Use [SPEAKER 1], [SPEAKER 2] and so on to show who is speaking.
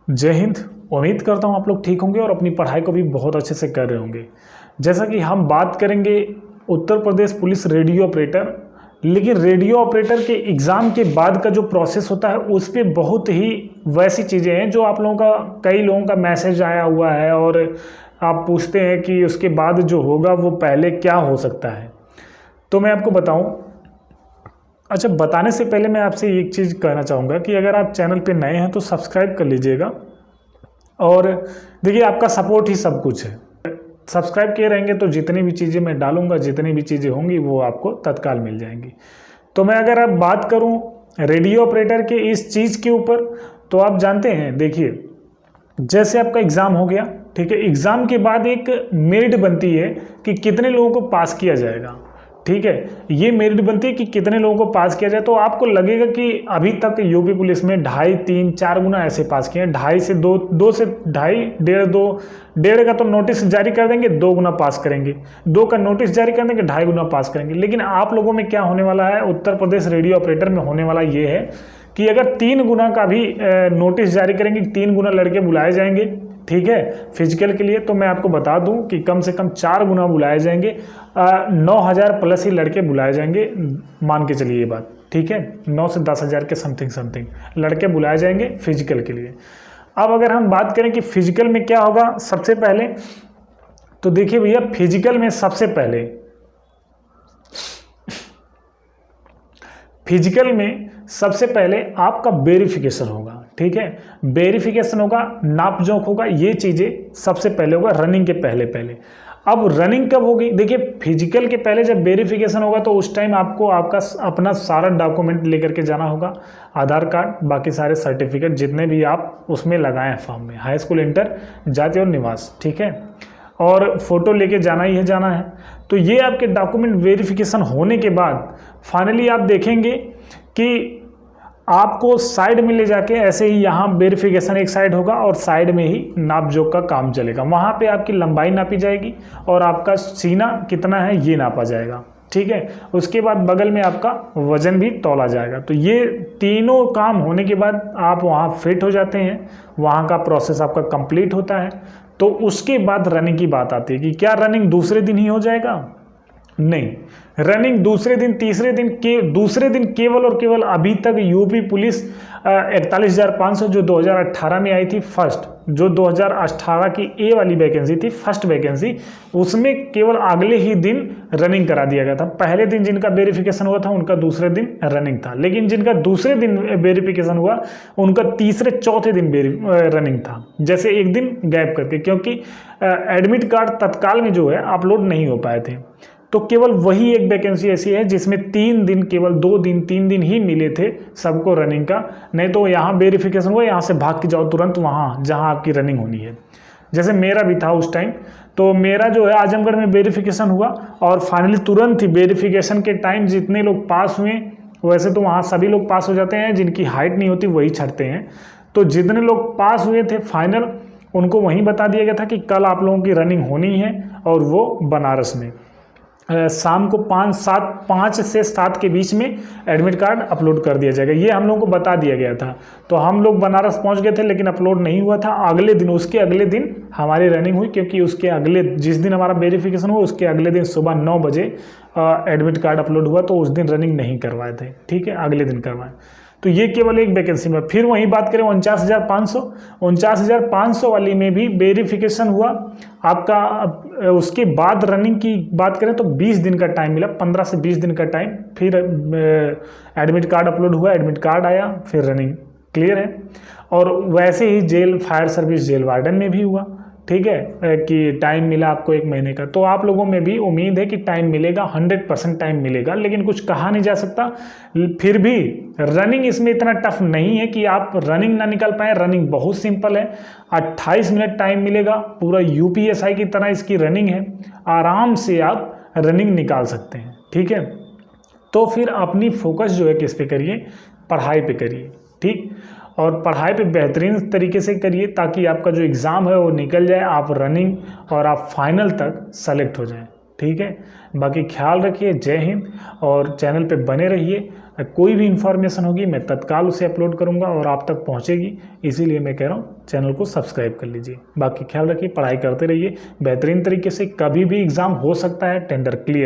[SPEAKER 1] जय हिंद। उम्मीद करता हूँ आप लोग ठीक होंगे और अपनी पढ़ाई को भी बहुत अच्छे से कर रहे होंगे। जैसा कि हम बात करेंगे Uttar Pradesh police radio operator, लेकिन रेडियो ऑपरेटर के एग्ज़ाम के बाद का जो प्रोसेस होता है उस पर बहुत ही वैसी चीज़ें हैं जो आप लोगों का, कई लोगों का मैसेज आया हुआ है और आप पूछते हैं कि उसके बाद जो होगा वो पहले क्या हो सकता है। तो मैं आपको बताऊं, अच्छा बताने से पहले मैं आपसे एक चीज़ कहना चाहूँगा कि अगर आप चैनल पे नए हैं तो सब्सक्राइब कर लीजिएगा। और देखिए, आपका सपोर्ट ही सब कुछ है। सब्सक्राइब किए रहेंगे तो जितनी भी चीज़ें मैं डालूंगा, जितनी भी चीज़ें होंगी वो आपको तत्काल मिल जाएंगी। तो मैं अगर अब बात करूं रेडियो ऑपरेटर के इस चीज़ के ऊपर, तो आप जानते हैं, देखिए जैसे आपका एग्ज़ाम हो गया, ठीक है, एग्ज़ाम के बाद एक मेरिट बनती है कि कितने लोगों को पास किया जाएगा। ठीक है, ये मेरिट बनती है कि कितने लोगों को पास किया जाए। तो आपको लगेगा कि अभी तक यूपी पुलिस में 2.5, 3, 4 गुना ऐसे पास किए हैं। 2.5 से 2 से 2.5, 1.5, 2, 1.5 का तो नोटिस जारी कर देंगे, 2 गुना पास करेंगे। 2 का नोटिस जारी कर देंगे, 2.5 गुना पास करेंगे। लेकिन आप लोगों में क्या होने वाला है, उत्तर प्रदेश रेडियो ऑपरेटर में होने वाला ये है कि अगर 3 गुना का भी नोटिस जारी करेंगे, 3 गुना लड़के बुलाए जाएंगे, ठीक है, फिजिकल के लिए। तो मैं आपको बता दूं कि कम से कम 4 गुना बुलाए जाएंगे, 9,000 प्लस ही लड़के बुलाए जाएंगे, मान के चलिए ये बात, ठीक है। 9 से 10,000 के समथिंग लड़के बुलाए जाएंगे फिजिकल के लिए। अब अगर हम बात करें कि फिजिकल में क्या होगा सबसे पहले, तो देखिए भैया, फिजिकल में सबसे पहले आपका वेरिफिकेशन होगा, ठीक है। वेरिफिकेशन होगा, नाप जोख होगा, ये चीज़ें सबसे पहले होगा रनिंग के पहले। अब रनिंग कब होगी, देखिए फिजिकल के पहले जब वेरिफिकेशन होगा तो उस टाइम आपको आपका अपना सारा डॉक्यूमेंट लेकर के जाना होगा, आधार कार्ड, बाकी सारे सर्टिफिकेट जितने भी आप उसमें लगाए हैं फॉर्म में, हाई स्कूल, इंटर, जाति और निवास, ठीक है, और फोटो लेके जाना ही है, जाना है। तो ये आपके डॉक्यूमेंट वेरिफिकेशन होने के बाद फाइनली आप देखेंगे कि आपको साइड में ले जाके, ऐसे ही यहाँ वेरिफिकेशन एक साइड होगा और साइड में ही नाप जोख का काम चलेगा। वहाँ पे आपकी लंबाई नापी जाएगी और आपका सीना कितना है ये नापा जाएगा, ठीक है। उसके बाद बगल में आपका वजन भी तौला जाएगा। तो ये तीनों काम होने के बाद आप वहाँ फिट हो जाते हैं, वहाँ का प्रोसेस आपका कंप्लीट होता है। तो उसके बाद रनिंग की बात आती है कि क्या रनिंग दूसरे दिन ही हो जाएगा? नहीं, रनिंग दूसरे दिन, तीसरे दिन के दूसरे दिन केवल और केवल अभी तक यूपी पुलिस 41,500 जो 2018 में आई थी फर्स्ट, जो 2018 की ए वाली वैकेंसी थी, फर्स्ट वैकेंसी, उसमें केवल अगले ही दिन रनिंग करा दिया गया था। पहले दिन जिनका वेरिफिकेशन हुआ था उनका दूसरे दिन रनिंग था, लेकिन जिनका दूसरे दिन वेरिफिकेशन हुआ उनका तीसरे चौथे दिन रनिंग था, जैसे एक दिन गैप करके, क्योंकि एडमिट कार्ड तत्काल में जो है अपलोड नहीं हो पाए थे। तो केवल वही एक वैकेंसी ऐसी है जिसमें 3 दिन, केवल 2 दिन, 3 दिन ही मिले थे सबको रनिंग का। नहीं तो यहाँ वेरिफिकेशन हुआ, यहाँ से भाग के जाओ तुरंत वहाँ जहाँ आपकी रनिंग होनी है। जैसे मेरा भी था उस टाइम, तो मेरा जो है आजमगढ़ में वेरिफिकेशन हुआ और फाइनली तुरंत ही वेरिफिकेशन के टाइम जितने लोग पास हुए, वैसे तो वहाँ सभी लोग पास हो जाते हैं, जिनकी हाइट नहीं होती वही छटते हैं। तो जितने लोग पास हुए थे फाइनल, उनको वहीं बता दिया गया था कि कल आप लोगों की रनिंग होनी है, और वो बनारस में शाम को 5 से 7 के बीच में एडमिट कार्ड अपलोड कर दिया जाएगा। ये हम लोगों को बता दिया गया था। तो हम लोग बनारस पहुंच गए थे, लेकिन अपलोड नहीं हुआ था। अगले दिन, उसके अगले दिन हमारी रनिंग हुई, क्योंकि उसके अगले, जिस दिन हमारा वेरिफिकेशन हुआ उसके अगले दिन सुबह 9 बजे एडमिट कार्ड अपलोड हुआ। तो उस दिन रनिंग नहीं करवाए थे, ठीक है, अगले दिन करवाए। तो ये केवल एक वैकेंसी में। फिर वहीं बात करें 49,500 वाली में भी वेरिफिकेशन हुआ आपका। उसके बाद रनिंग की बात करें तो 20 दिन का टाइम मिला, 15 से 20 दिन का टाइम। फिर एडमिट कार्ड अपलोड हुआ, एडमिट कार्ड आया, फिर रनिंग क्लियर है। और वैसे ही jail, fire service, jail warden में भी हुआ, ठीक है, कि टाइम मिला आपको 1 महीने का। तो आप लोगों में भी उम्मीद है कि टाइम मिलेगा, 100% टाइम मिलेगा, लेकिन कुछ कहा नहीं जा सकता। फिर भी रनिंग इसमें इतना टफ नहीं है कि आप रनिंग ना निकाल पाए। रनिंग बहुत सिंपल है, 28 मिनट टाइम मिलेगा, पूरा यूपीएसआई की तरह इसकी रनिंग है, आराम से आप रनिंग निकाल सकते हैं, ठीक है। तो फिर अपनी फोकस जो है किस पे करिए, पढ़ाई पे करिए, ठीक, और पढ़ाई पे बेहतरीन तरीके से करिए ताकि आपका जो एग्ज़ाम है वो निकल जाए, आप रनिंग और आप फाइनल तक सेलेक्ट हो जाएं, ठीक है। बाकी ख्याल रखिए। जय हिंद, और चैनल पे बने रहिए। कोई भी इंफॉर्मेशन होगी मैं तत्काल उसे अपलोड करूँगा और आप तक पहुँचेगी, इसीलिए मैं कह रहा हूँ चैनल को सब्सक्राइब कर लीजिए। बाकी ख्याल रखिए, पढ़ाई करते रहिए, बेहतरीन तरीके से कभी भी एग्ज़ाम हो सकता है, टेंडर क्लियर